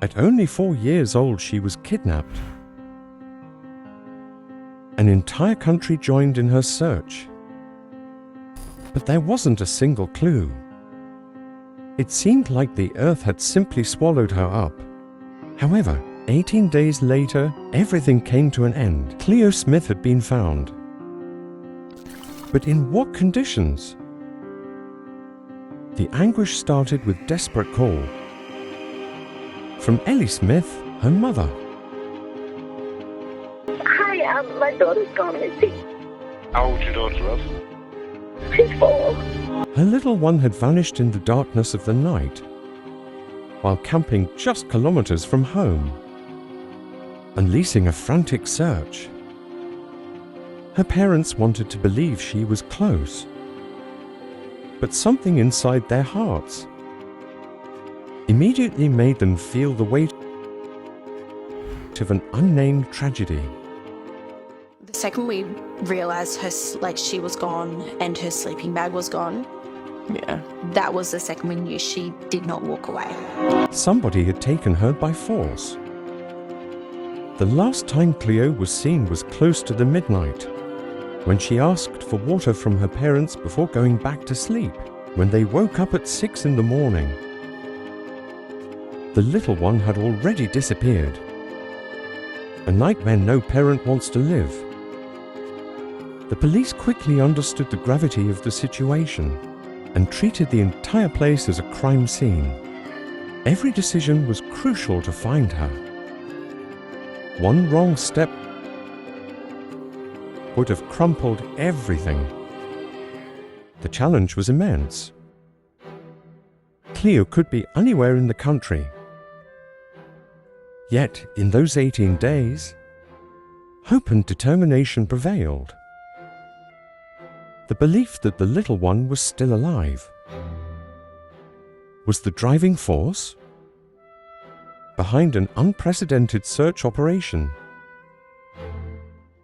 At only 4 years old, she was kidnapped. An entire country joined in her search. But there wasn't a single clue. It seemed like the earth had simply swallowed her up. However, 18 days later, everything came to an end. Cleo Smith had been found. But in what conditions? The anguish started with desperate call from Ellie Smith, her mother. Hi, my daughter's gone missing. How old is your daughter, love? She's 4. Her little one had vanished in the darkness of the night while camping just kilometers from home, unleashing a frantic search. Her parents wanted to believe she was close, but something inside their hearts immediately made them feel the weight of an unnamed tragedy. The second we realised she was gone and her sleeping bag was gone, that was the second we knew she did not walk away. Somebody had taken her by force. The last time Cleo was seen was close to the midnight, when she asked for water from her parents before going back to sleep. When they woke up at 6 in the morning, the little one had already disappeared. A nightmare no parent wants to live. The police quickly understood the gravity of the situation and treated the entire place as a crime scene. Every decision was crucial to find her. One wrong step would have crumpled everything. The challenge was immense. Cleo could be anywhere in the country. Yet, in those 18 days, hope and determination prevailed. The belief that the little one was still alive was the driving force behind an unprecedented search operation.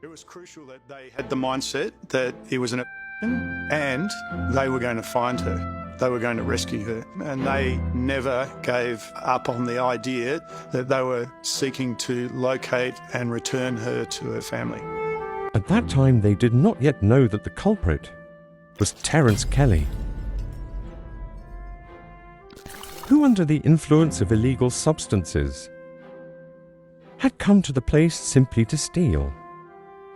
It was crucial that they had the mindset that it was an abduction and they were going to find her. They were going to rescue her. And they never gave up on the idea that they were seeking to locate and return her to her family. At that time, they did not yet know that the culprit was Terence Kelly, who, under the influence of illegal substances, had come to the place simply to steal.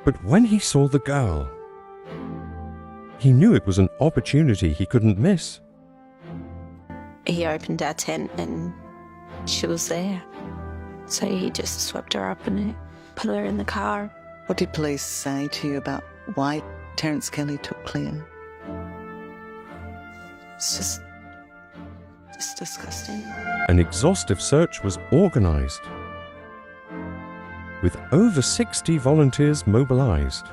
But when he saw the girl, he knew it was an opportunity he couldn't miss. He opened our tent and she was there. So he just swept her up and put her in the car. What did police say to you about why Terence Kelly took Cleo? It's just disgusting. An exhaustive search was organized, with over 60 volunteers mobilized.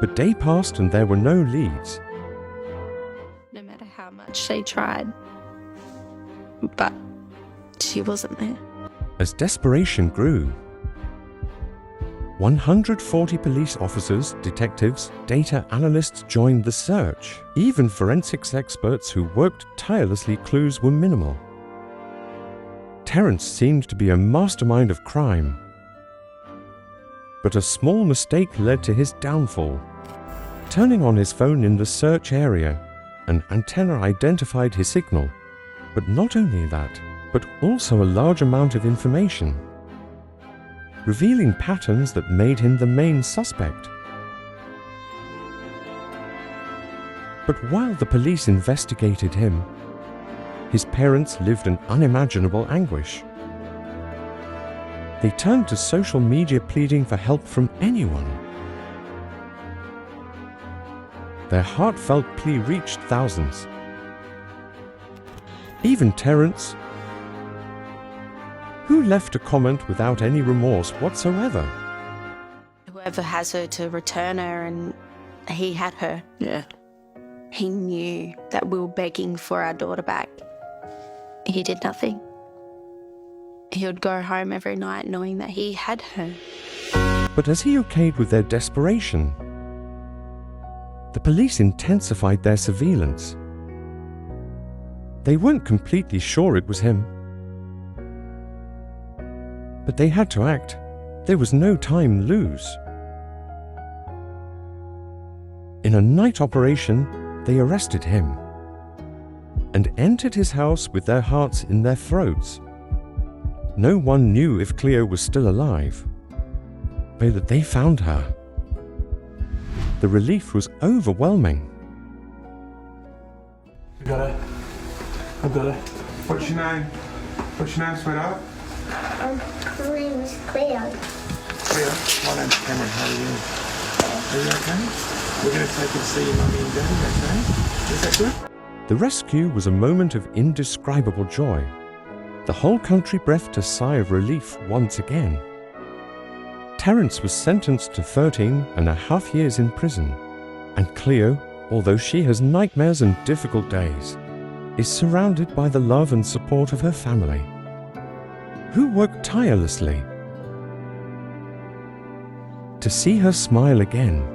But day passed and there were no leads. No matter how much they tried, but she wasn't there. As desperation grew, 140 police officers, detectives, data analysts joined the search. Even forensics experts who worked tirelessly, clues were minimal. Terrance seemed to be a mastermind of crime, but a small mistake led to his downfall. Turning on his phone in the search area, an antenna identified his signal. But not only that, but also a large amount of information, revealing patterns that made him the main suspect. But while the police investigated him, his parents lived in unimaginable anguish. They turned to social media pleading for help from anyone. Their heartfelt plea reached thousands. Even Terrance, who left a comment without any remorse whatsoever. Whoever has her, to return her, and he had her. Yeah. He knew that we were begging for our daughter back. He did nothing. He would go home every night knowing that he had her. But as he okayed with their desperation, the police intensified their surveillance. They weren't completely sure it was him. But they had to act. There was no time to lose. In a night operation, they arrested him and entered his house with their hearts in their throats. No one knew if Cleo was still alive, but they found her. The relief was overwhelming. I've got it. What's your name? What's your name, sweetheart? My name is Cleo. Cleo. My name's Cameron. How are you? Are you okay? We're going to take you to see your mummy and daddy, okay? Is that good? The rescue was a moment of indescribable joy. The whole country breathed a sigh of relief once again. Terrance was sentenced to 13.5 years in prison, and Cleo, although she has nightmares and difficult days, is surrounded by the love and support of her family, who work tirelessly to see her smile again.